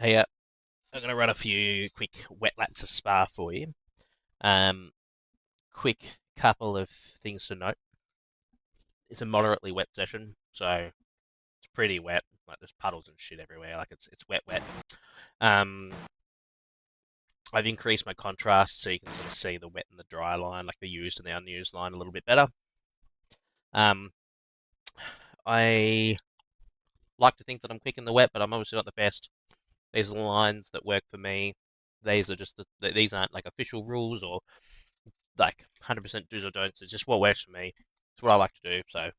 Hey, I'm going to run a few quick wet laps of Spa for you. Um, quick couple of things to note. It's a moderately wet session, so it's pretty wet. Like there's puddles and shit everywhere. Like it's wet, wet. Um, I've increased my contrast so you can sort of see the wet and the dry line, like the used and the unused line, a little bit better. Um, I like to think that I'm quick in the wet, but I'm obviously not the best. These are the lines that work for me. These are just these aren't like official rules or like 100% do's or don'ts. It's just what works for me. It's what I like to do. So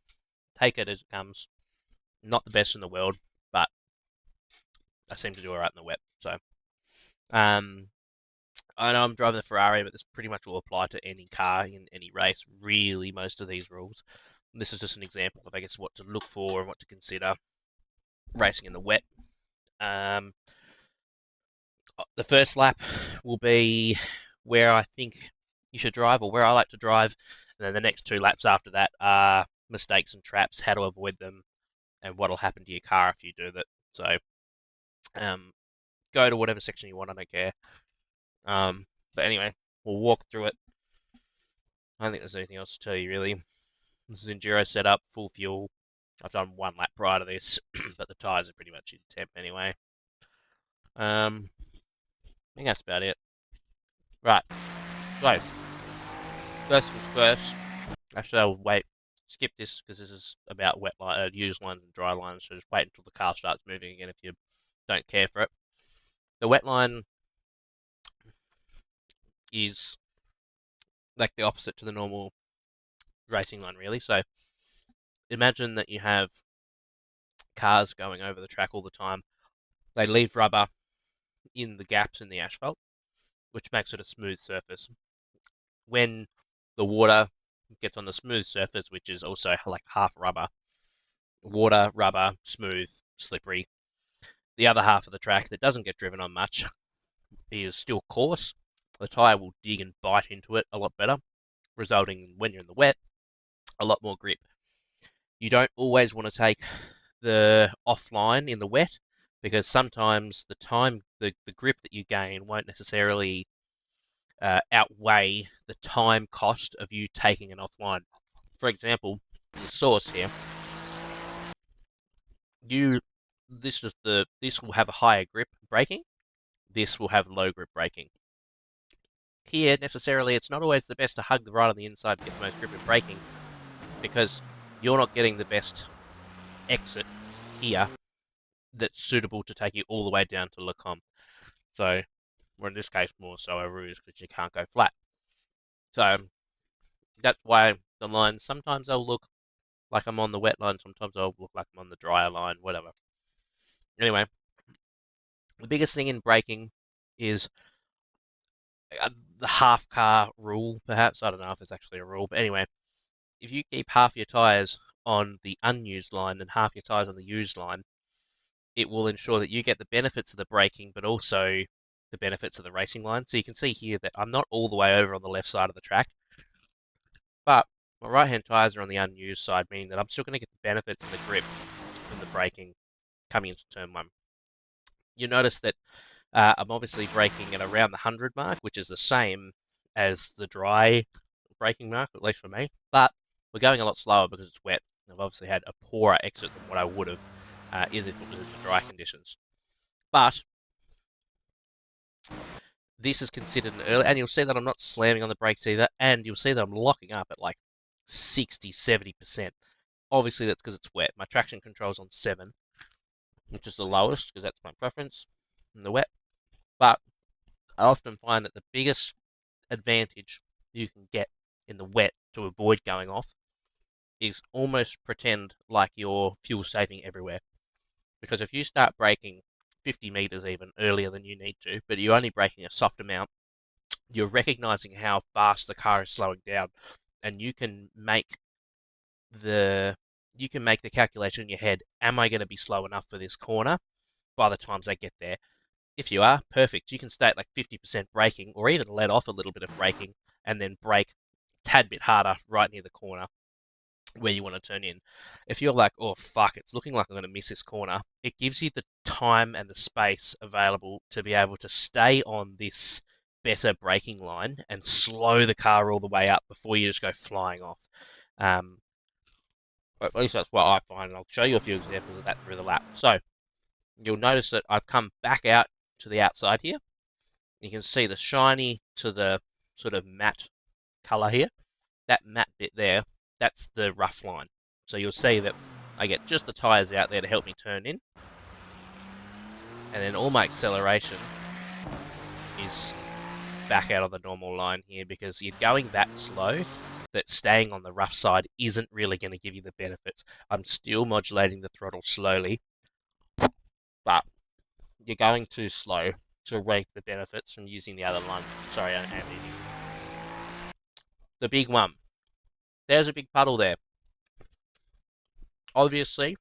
take it as it comes. Not the best in the world, but I seem to do alright in the wet. So um, I know I'm driving a Ferrari, but this pretty much will apply to any car in any race. Really, most of these rules. This is just an example of, I guess, what to look for and what to consider racing in the wet. Um, the first lap will be where I think you should drive, or where I like to drive, and then the next two laps after that are mistakes and traps, how to avoid them, and what'll happen to your car if you do that. So, um, go to whatever section you want. I don't care. But anyway, we'll walk through it. I don't think there's anything else to tell you really. This is enduro setup, full fuel. I've done one lap prior to this, but the tires are pretty much in temp anyway. I think that's about it. Right. So, first things first. Actually, I'll wait. Skip this because this is about wet line, used lines and dry lines. So just wait until the car starts moving again if you don't care for it. The wet line is like the opposite to the normal racing line, really. So imagine that you have cars going over the track all the time. They leave rubber in the gaps in the asphalt, which makes it a smooth surface. When the water gets on the smooth surface, which is also like half rubber, water, rubber, smooth, slippery. The other half of the track that doesn't get driven on much is still coarse. The tyre will dig and bite into it a lot better, resulting in, when you're in the wet, a lot more grip. You don't always want to take the offline in the wet because sometimes the grip that you gain won't necessarily outweigh the time cost of you taking an offline. For example, the source here, you this will have a higher grip braking. This will have low grip braking. Here, necessarily, it's not always the best to hug the right on the inside to get the most grip in braking because you're not getting the best exit here that's suitable to take you all the way down to Lacombe. So, or in this case, more so a ruse because you can't go flat. So, that's why the lines sometimes they'll look like I'm on the wet line, sometimes they'll look like I'm on the drier line, whatever. Anyway, the biggest thing in braking is the half car rule, perhaps. I don't know if it's actually a rule, but anyway, if you keep half your tyres on the unused line and half your tyres on the used line, it will ensure that you get the benefits of the braking, but also the benefits of the racing line. So you can see here that I'm not all the way over on the left side of the track, but my right hand tyres are on the unused side, meaning that I'm still going to get the benefits of the grip from the braking coming into turn one. You notice that I'm obviously braking at around the 100 mark, which is the same as the dry braking mark, at least for me, but we're going a lot slower because it's wet. I've obviously had a poorer exit than what I would have if it was in the dry conditions. But this is considered an early, and you'll see that I'm not slamming on the brakes either, and you'll see that I'm locking up at like 60, 70%. Obviously, that's because it's wet. My traction control's on 7, which is the lowest because that's my preference in the wet. But I often find that the biggest advantage you can get in the wet to avoid going off is almost pretend like you're fuel saving everywhere. Because if you start braking 50 meters even earlier than you need to, but you're only braking a soft amount, you're recognizing how fast the car is slowing down, and the you can make the calculation in your head: Am I going to be slow enough for this corner by the times I get there? If you are, perfect. You can stay at like 50% braking, or even let off a little bit of braking, and then brake a tad bit harder right near the corner. where you want to turn in. If you're like, oh fuck, it's looking like I'm going to miss this corner, it gives you the time and the space available to be able to stay on this better braking line and slow the car all the way up before you just go flying off. Um, at least that's what I find, and I'll show you a few examples of that through the lap. So you'll notice that I've come back out to the outside here. You can see the shiny to the sort of matte color here. That matte bit there, that's the rough line. So you'll see that I get just the tyres out there to help me turn in. And then all my acceleration is back out on the normal line here because you're going that slow that staying on the rough side isn't really going to give you the benefits. I'm still modulating the throttle slowly, but you're going too slow to reap the benefits from using the other line. Sorry, I'm eating. The big one. There's a big puddle there. Obviously,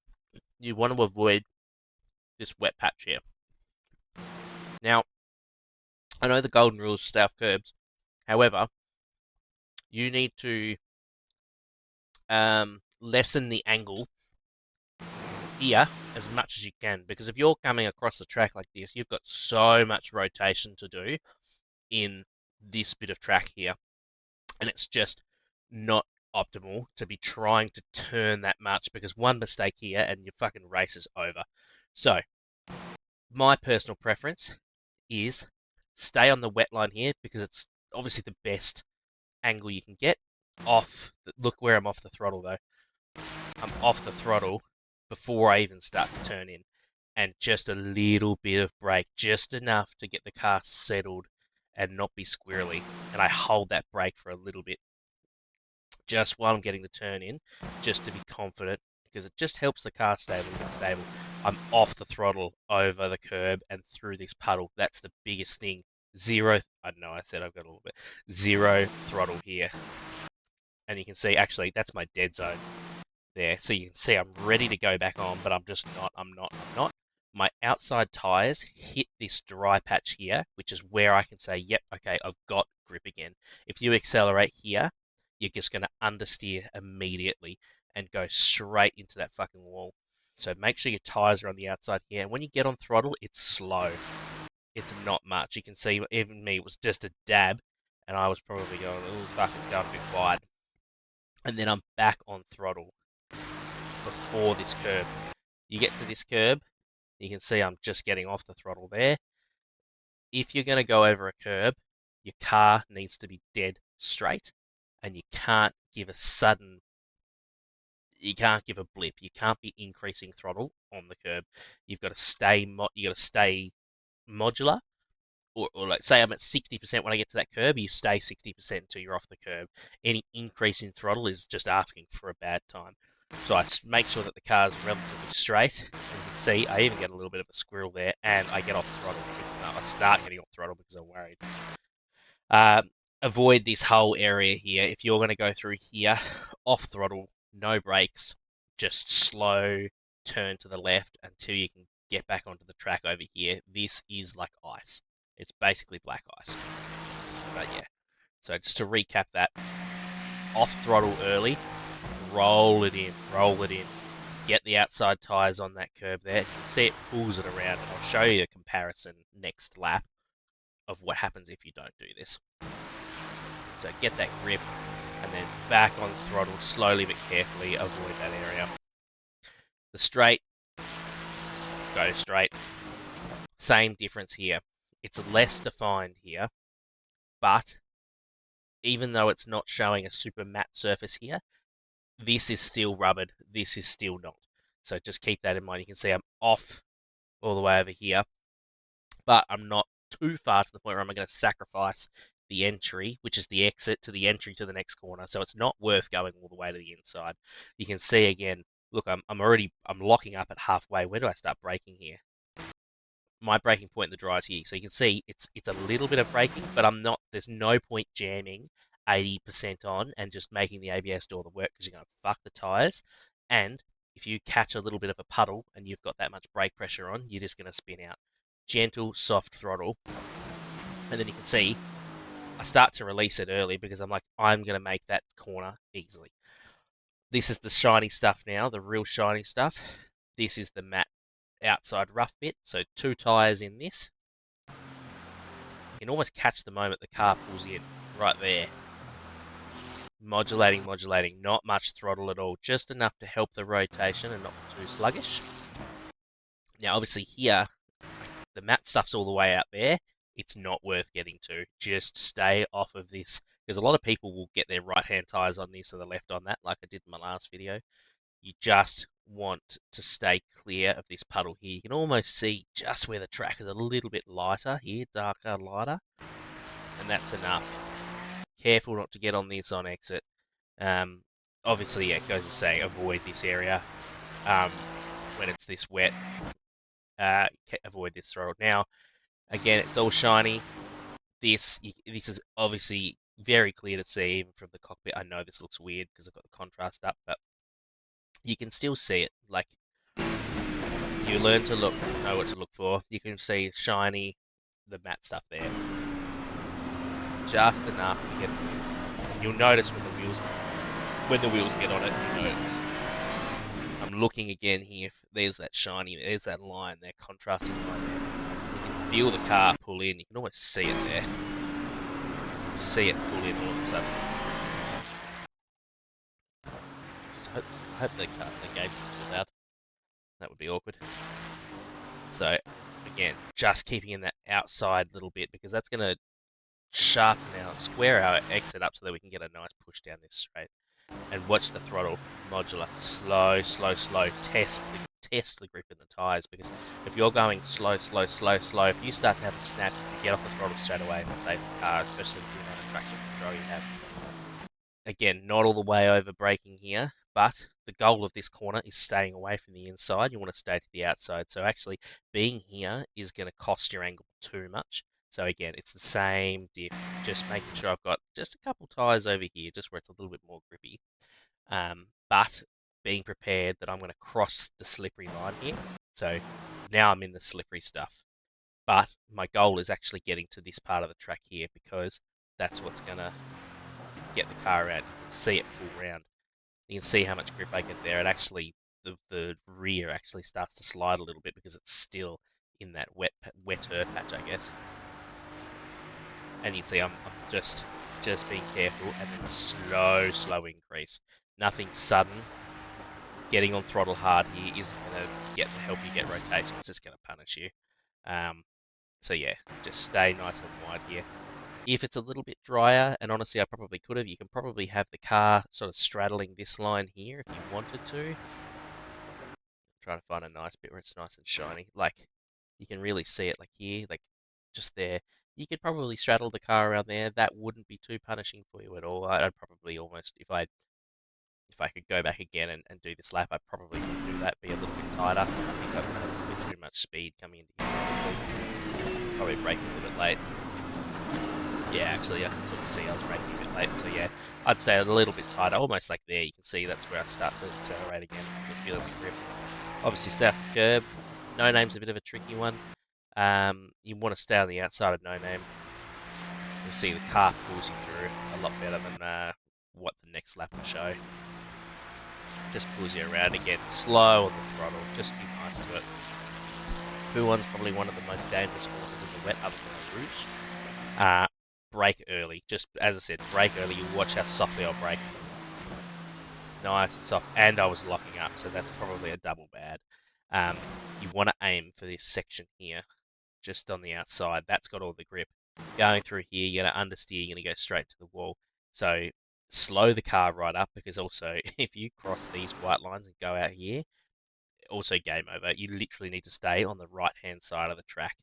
you want to avoid this wet patch here. Now, I know the golden rules stay off curbs. However, you need to lessen the angle here as much as you can, because if you're coming across the track like this, you've got so much rotation to do in this bit of track here, and it's just not optimal to be trying to turn that much, because one mistake here and your fucking race is over. So, my personal preference is stay on the wet line here because it's obviously the best angle you can get off. Look where I'm off the throttle though. I'm off the throttle before I even start to turn in, and just a little bit of brake, just enough to get the car settled and not be squirrely. And I hold that brake for a little bit just while I'm getting the turn in, just to be confident, because it just helps the car get stable. I'm off the throttle over the curb and through this puddle. That's the biggest thing. Zero, I don't know, I said I've got a little bit. Zero throttle here. And you can see, actually, that's my dead zone there. So you can see I'm ready to go back on, but I'm just not, I'm not. My outside tyres hit this dry patch here, which is where I can say, yep, okay, I've got grip again. If you accelerate here, you're just going to understeer immediately and go straight into that fucking wall. So make sure your tyres are on the outside here. And when you get on throttle, it's slow. It's not much. You can see, even me, it was just a dab, and I was probably going, oh, fuck, it's going a bit wide. And then I'm back on throttle before this curb. You get to this curb, you can see I'm just getting off the throttle there. If you're going to go over a curb, your car needs to be dead straight, and you can't give a sudden, you can't give a blip. You can't be increasing throttle on the curb. You've got to stay, modular, or like say I'm at 60% when I get to that curb, you stay 60% until you're off the curb. Any increase in throttle is just asking for a bad time. So I make sure that the car is relatively straight. And you can see I even get a little bit of a squirrel there, and I get off throttle because I start getting off throttle because I'm worried. Avoid this whole area here. If you're going to go through here, off throttle, no brakes, just slow turn to the left until you can get back onto the track over here. This is like ice. It's basically black ice. But yeah, so just to recap that, off throttle early, roll it in, get the outside tyres on that curb there. You can see it pulls it around, and I'll show you a comparison next lap of what happens if you don't do this. So get that grip, and then back on throttle, slowly but carefully, avoid that area. The straight, go straight. Same difference here. It's less defined here, but even though it's not showing a super matte surface here, this is still rubbered, this is still not. So just keep that in mind. You can see I'm off all the way over here, but I'm not too far to the point where I'm going to sacrifice the entry, which is the exit to the entry to the next corner. So it's not worth going all the way to the inside. You can see again, look, I'm locking up at halfway. Where do I start braking here? My braking point in the dry is here. So you can see it's a little bit of braking, but I'm not, there's no point jamming 80% on and just making the ABS do all the work, because you're going to fuck the tyres. And if you catch a little bit of a puddle and you've got that much brake pressure on, you're just going to spin out. Gentle, soft throttle. And then you can see I start to release it early because I'm like, I'm going to make that corner easily. This is the shiny stuff now, the real shiny stuff. This is the matte outside rough bit. So 2 tyres in this. You can almost catch the moment the car pulls in, right there. Modulating, not much throttle at all, just enough to help the rotation and not too sluggish. Now, obviously here, the matte stuff's all the way out there. It's not worth getting to. Just stay off of this, because a lot of people will get their right-hand tyres on this and the left on that, like I did in my last video. You just want to stay clear of this puddle here. You can almost see just where the track is a little bit lighter here, darker, lighter, and that's enough. Careful not to get on this on exit. Obviously, yeah, it goes to say avoid this area when it's this wet. Avoid this throttle. Now, again, it's all shiny. This is obviously very clear to see even from the cockpit. I know this looks weird because I've got the contrast up, but you can still see it. Like, you learn to know what to look for. You can see shiny, the matte stuff there. Just enough to get. You'll notice when the wheels get on it. You notice. I'm looking again here. There's that shiny. There's that line there, contrasting line there. You can feel the car pull in. You can almost see it there. See it pull in all of a sudden. Just hope the game's not too loud. That would be awkward. So, again, just keeping in that outside little bit, because that's going to sharpen our, square our exit up so that we can get a nice push down this straight. And watch the throttle modular. Slow. Test the grip in the tyres, because if you're going slow, if you start to have a snap, you get off the throttle straight away and save the car, especially with the amount of traction control you have. Again, not all the way over braking here, but the goal of this corner is staying away from the inside. You want to stay to the outside. So actually, being here is going to cost your angle too much. So again, it's the same diff, just making sure I've got just a couple tyres over here, just where it's a little bit more grippy. But being prepared that I'm going to cross the slippery line here. So now I'm in the slippery stuff. But my goal is actually getting to this part of the track here, because that's what's going to get the car around. You can see it pull around. You can see how much grip I get there. It actually, the rear actually starts to slide a little bit because it's still in that wetter patch, I guess. And you see I'm just being careful, and then slow increase. Nothing sudden. Getting on throttle hard here isn't going to help you get rotation. It's just going to punish you. So yeah, just stay nice and wide here. If it's a little bit drier, and honestly I probably could have, you can probably have the car sort of straddling this line here if you wanted to. Try to find a nice bit where it's nice and shiny. Like, you can really see it, like here, like just there. You could probably straddle the car around there. That wouldn't be too punishing for you at all. I'd probably almost, if I could go back again and do this lap, I probably would do that, be a little bit tighter. I think I've had a little bit too much speed coming into here, obviously. Probably braking a little bit late. Yeah, actually, I can sort of see I was braking a bit late, so yeah, I'd stay a little bit tighter, almost like there. You can see that's where I start to accelerate again, so I feel the grip. Obviously, stay off the curb. No Name's a bit of a tricky one. You want to stay on the outside of No Name. You'll see the car pulls you through a lot better than what the next lap will show. Just pulls you around again, slow on the throttle. Just be nice to it. One's probably one of the most dangerous corners in the wet, other than the Rouge. Brake early. Just as I said, brake early. You watch how softly I'll brake. Nice and soft, and I was locking up, so that's probably a double bad. You want to aim for this section here, just on the outside. That's got all the grip. Going through here, you're going to understeer, you're going to go straight to the wall. So slow the car right up, because also if you cross these white lines and go out here, also game over. You literally need to stay on the right-hand side of the track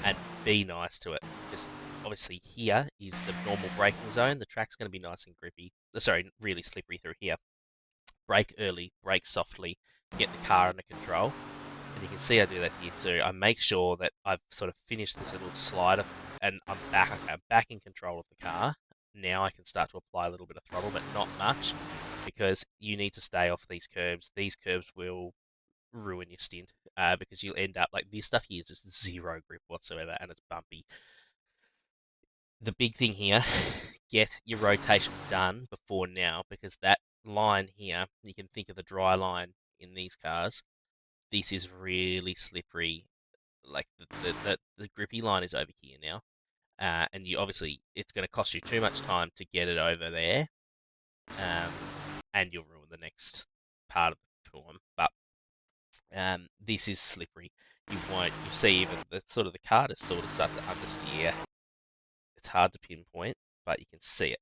and be nice to it. Just obviously here is the normal braking zone. The track's going to be nice and grippy. Sorry, really slippery through here. Brake early, brake softly, get the car under control. And you can see I do that here too. I make sure that I've sort of finished this little slide and I'm back. Okay, I'm back in control of the car. Now I can start to apply a little bit of throttle, but not much, because you need to stay off these curbs. These curbs will ruin your stint, because you'll end up like this stuff here is just zero grip whatsoever, and it's bumpy. The big thing here, get your rotation done before now, because that line here, you can think of the dry line in these cars. This is really slippery. Like the grippy line is over here now, and you obviously it's going to cost you too much time to get it over there, um, and you'll ruin the next part of the tour. But this is slippery. You see even the sort of the car just sort of starts to understeer. It's hard to pinpoint, but you can see it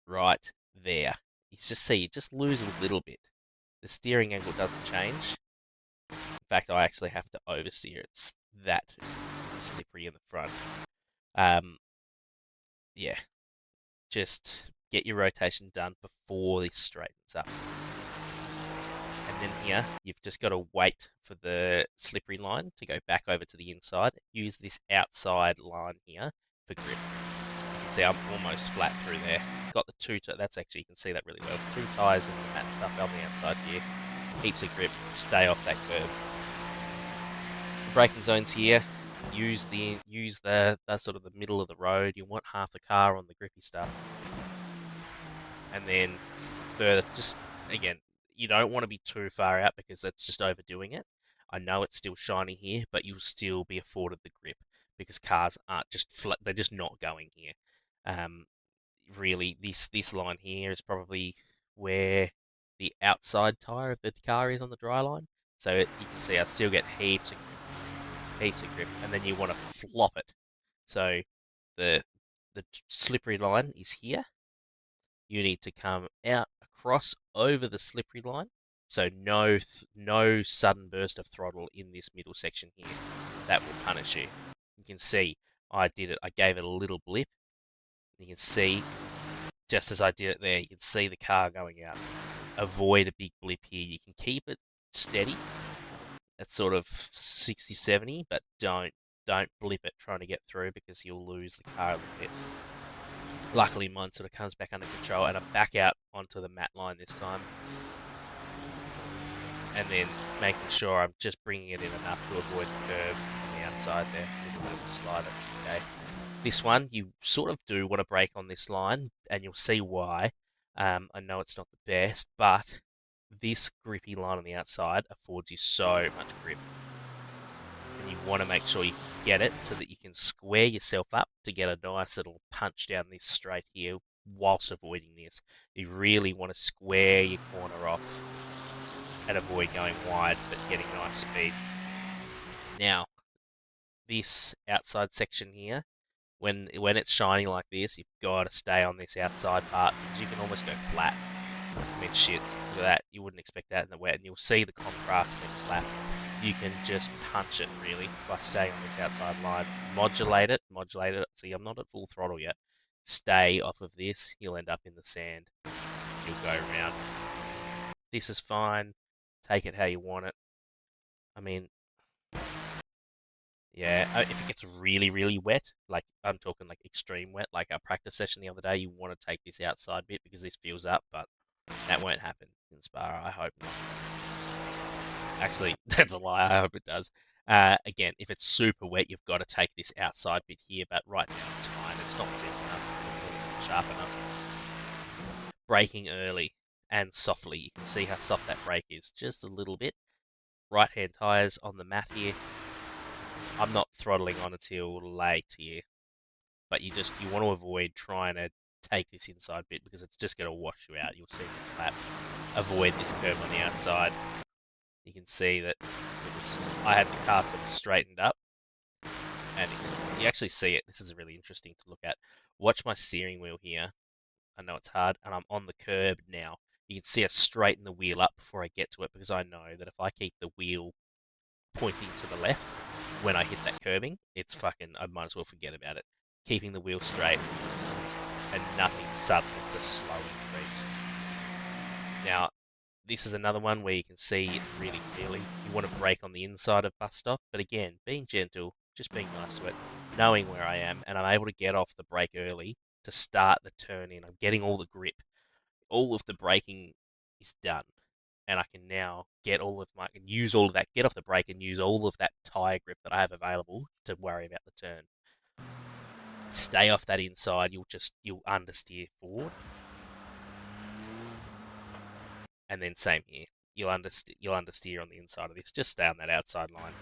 right there. You just see it just lose a little bit. The steering angle doesn't change. In fact, I actually have to oversteer. It's that slippery in the front. Yeah, just get your rotation done before this straightens up. And then here, you've just got to wait for the slippery line to go back over to the inside. Use this outside line here for grip. You can see I'm almost flat through there. Got the that's actually, you can see that really well. 2 tyres and the matte stuff on the outside here. Heaps of grip, stay off that curb. The braking zones here, use the sort of the middle of the road. You want half the car on the grippy stuff. And then further, just again, you don't want to be too far out because that's just overdoing it. I know it's still shiny here, but you'll still be afforded the grip because cars aren't just they're just not going here. Really, this line here is probably where the outside tire of the car is on the dry line. So you can see I still get heaps of grip, and then you want to flop it. So the slippery line is here. You need to come out across over the slippery line. So no sudden burst of throttle in this middle section here. That will punish you. You can see I did it. I gave it a little blip. You can see just as I did it there, you can see the car going out. Avoid a big blip here. You can keep it steady at sort of 60, 70, but don't blip it trying to get through because you'll lose the car a little bit. Luckily, mine sort of comes back under control, and I'm back out onto the matte line this time. And then making sure I'm just bringing it in enough to avoid the curb on the outside there. A little bit of a slide, that's okay. This one, you sort of do want to brake on this line, and you'll see why. I know it's not the best, but this grippy line on the outside affords you so much grip. And you want to make sure you get it so that you can square yourself up to get a nice little punch down this straight here whilst avoiding this. You really want to square your corner off and avoid going wide but getting nice speed. Now, this outside section here, when it's shiny like this, you've got to stay on this outside part because you can almost go flat. I mean, shit, look at that. You wouldn't expect that in the wet, and you'll see the contrast next lap. You can just punch it, really, by staying on this outside line. Modulate it. See, I'm not at full throttle yet. Stay off of this. You'll end up in the sand. You'll go around. This is fine. Take it how you want it. I mean, yeah, if it gets really, really wet, like I'm talking like extreme wet, like our practice session the other day, you want to take this outside bit because this fills up, but that won't happen in Spa. I hope not. Actually, that's a lie. I hope it does. Again, if it's super wet, you've got to take this outside bit here, but right now it's fine. It's not deep enough. It's not sharp enough. Braking early and softly. You can see how soft that brake is. Just a little bit. Right-hand tyres on the mat here. I'm not throttling on until late here. But you want to avoid trying to take this inside bit because it's just going to wash you out. You'll see this lap. Avoid this curve on the outside. You can see that I had the car sort of straightened up, and you actually see it. This is really interesting to look at. Watch my steering wheel here. I know it's hard, and I'm on the curb now. You can see I straighten the wheel up before I get to it because I know that if I keep the wheel pointing to the left when I hit that curbing, it's fucking, I might as well forget about it. Keeping the wheel straight and nothing sudden, it's a slow increase. Now, this is another one where you can see it really clearly. You want to brake on the inside of bus stop, but again, being gentle, just being nice to it, knowing where I am, and I'm able to get off the brake early to start the turn in. I'm getting all the grip. All of the braking is done. And I can now get use all of that, get off the brake and use all of that tyre grip that I have available to worry about the turn. Stay off that inside, you'll understeer forward. And then same here. You'll understeer on the inside of this. Just stay on that outside line.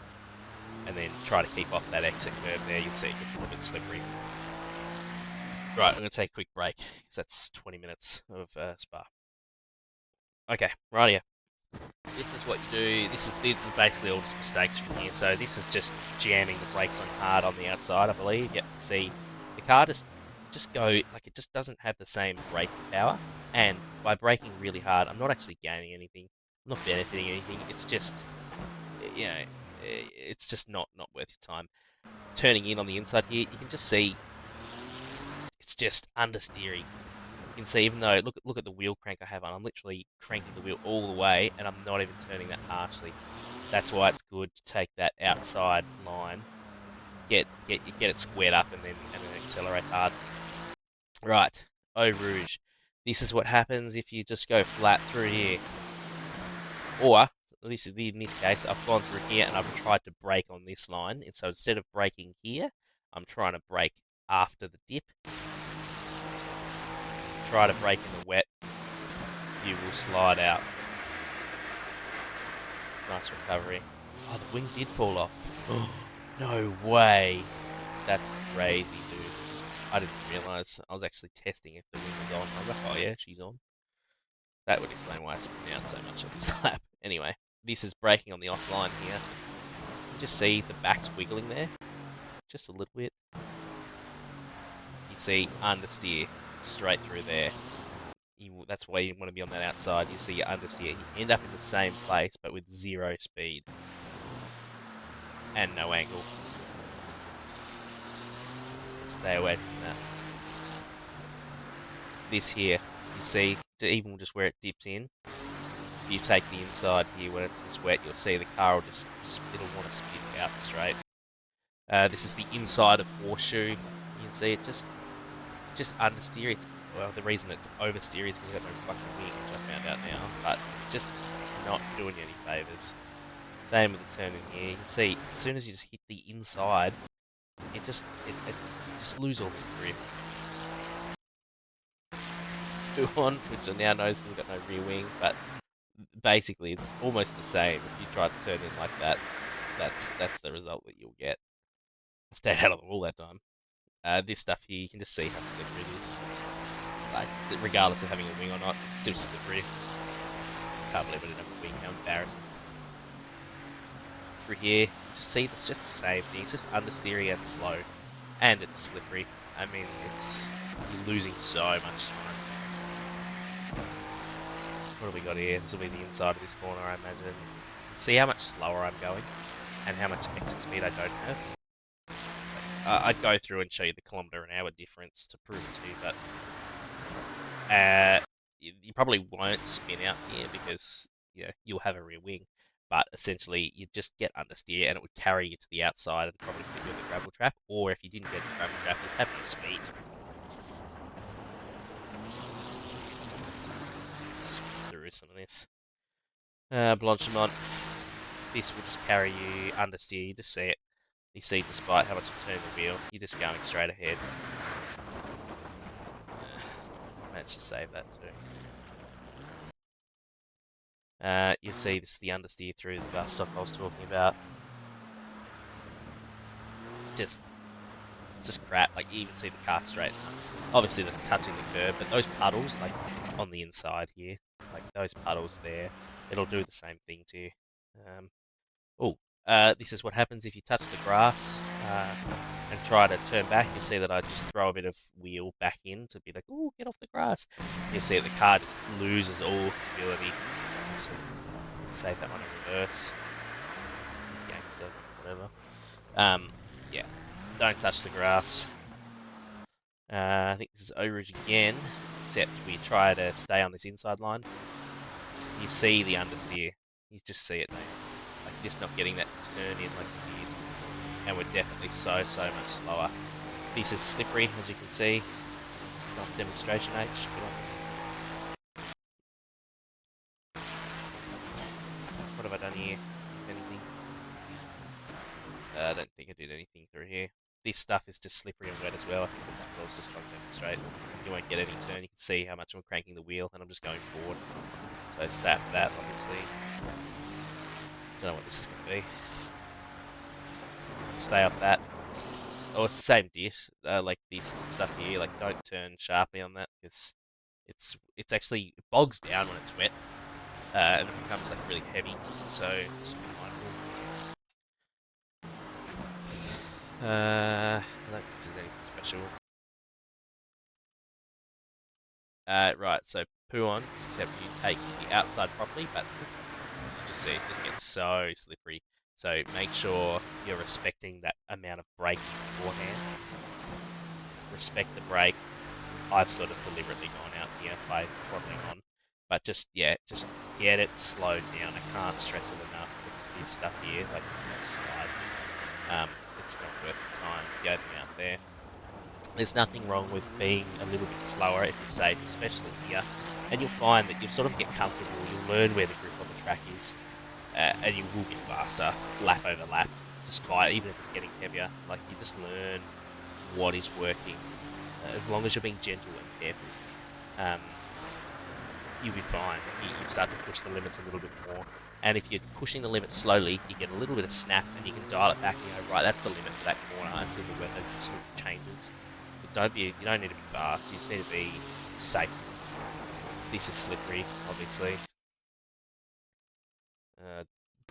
And then try to keep off that exit curve there. You'll see it gets a little bit slippery. Right, I'm going to take a quick break because that's 20 minutes of Spa. Okay, right here. This is what you do. This is basically all just mistakes from here. So this is just jamming the brakes on hard on the outside, I believe. Yep, see, the car just go like it just doesn't have the same braking power. And by braking really hard, I'm not actually gaining anything. I'm not benefiting anything. It's just, it's just not worth your time. Turning in on the inside here, you can just see it's just understeering. You can see, even though look at the wheel crank I have on, I'm literally cranking the wheel all the way, and I'm not even turning that harshly. That's why it's good to take that outside line, get it squared up, and then accelerate hard. Right, Eau Rouge. This is what happens if you just go flat through here. Or in this case, I've gone through here and I've tried to brake on this line, and so instead of braking here, I'm trying to brake after the dip. Try to brake in the wet, you will slide out. Nice recovery. Oh, the wing did fall off. No way. That's crazy, dude. I didn't realise. I was actually testing if the wing was on. I was like, oh yeah, she's on. That would explain why I spun out so much on this lap. Anyway, this is braking on the offline here. You just see the back's wiggling there. Just a little bit. You see understeer straight through there. That's why you want to be on that outside. You see you understeer. You end up in the same place, but with 0 speed. And no angle. So stay away from that. This here, you see, even just where it dips in, if you take the inside here when it's this wet, you'll see the car will it'll want to spin out straight. This is the inside of Horseshoe. You can see it just understeer. Well, the reason it's oversteer is because it's got no fucking wing, which I found out now. But it's not doing you any favours. Same with the turning here. You can see, as soon as you just hit the inside, it just lose all the grip. One, which I now know because it's got no rear wing, but basically it's almost the same. If you try to turn in like that, that's the result that you'll get. I stayed out of the wall that time. This stuff here, you can just see how slippery it is. Like, regardless of having a wing or not, it's still slippery. Can't believe I didn't have a wing, how embarrassing. Through here, just see, it's just the same thing. It's just understeering and slow. And it's slippery. I mean, you're losing so much time. What have we got here? This will be the inside of this corner, I imagine. See how much slower I'm going? And how much exit speed I don't have? I'd go through and show you the kilometre-an-hour difference to prove it to you, but you probably won't spin out here because you'll have a rear wing. But essentially, you just get understeer and it would carry you to the outside and probably put you in the gravel trap. Or if you didn't get the gravel trap, you'd have no speed. Skip through some of this. Blanchimont. This will just carry you understeer. You just see it. You see, despite how much you turn the wheel, you're just going straight ahead. Managed to save that too. You'll see this is the understeer through the bus stop I was talking about. It's just crap. Like, you even see the car straight. Obviously that's touching the curb, but those puddles, like on the inside here, like those puddles there, it'll do the same thing to you. This is what happens if you touch the grass and try to turn back. You'll see that I just throw a bit of wheel back in to be like, oh, get off the grass. You'll see that the car just loses all stability. So save that one in reverse. Gangster, whatever. Yeah, don't touch the grass. I think this is Eau Rouge again, except we try to stay on this inside line. You see the understeer. You just see it, mate. Like, just not getting that turn in like we did. And we're definitely so much slower. This is slippery, as you can see. Nice demonstration, H. What have I done here? Anything? I don't think I did anything through here. This stuff is just slippery and wet as well. I think that's what I was just trying to demonstrate. You won't get any turn. You can see how much I'm cranking the wheel, and I'm just going forward. So stay after that, obviously. Don't know what this is going to be. Stay off that. Oh, it's the same dish. Like this stuff here. Like don't turn sharply on that because it's actually it bogs down when it's wet, and it becomes like really heavy. So just be mindful. I don't think this is anything special. Right, so poo on, except you take the outside properly, but you just see it just gets so slippery. So make sure you're respecting that amount of braking beforehand. Respect the brake. I've sort of deliberately gone out here by throttling on. But just, yeah, just get it slowed down. I can't stress it enough because this stuff here, like, slide, it's not worth the time going out there. There's nothing wrong with being a little bit slower if you're safe, especially here. And you'll find that you'll sort of get comfortable, you'll learn where the grip on the track is, and you will get faster, lap over lap, despite, even if it's getting heavier. Like, you just learn what is working, as long as you're being gentle and careful. You'll be fine. You start to push the limits a little bit more. And if you're pushing the limit slowly, you get a little bit of snap and you can dial it back and you go, right, that's the limit for that corner until the weather sort of changes. But you don't need to be fast, you just need to be safe. This is slippery, obviously.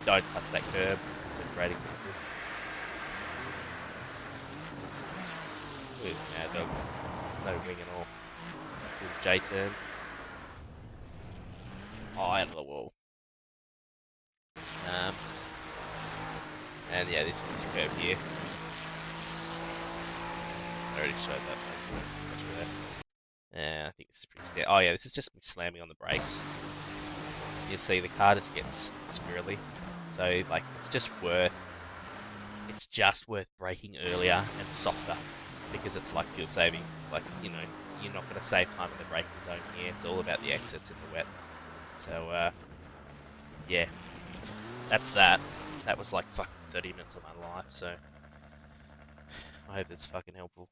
Don't touch that curb. It's a great example. Ooh, Mad Dog. No wing at all. Good J turn. Oh, out of the wall. And yeah, this curve here. I already showed that. Especially there. I think this is pretty scary. Oh yeah, this is just me slamming on the brakes. You'll see the car just gets squirrely. So like, it's just worth braking earlier and softer because it's like fuel saving. Like, you know, you're not going to save time in the braking zone here. It's all about the exits in the wet. So yeah, that's that. That was like fucking 30 minutes of my life. So I hope it's fucking helpful.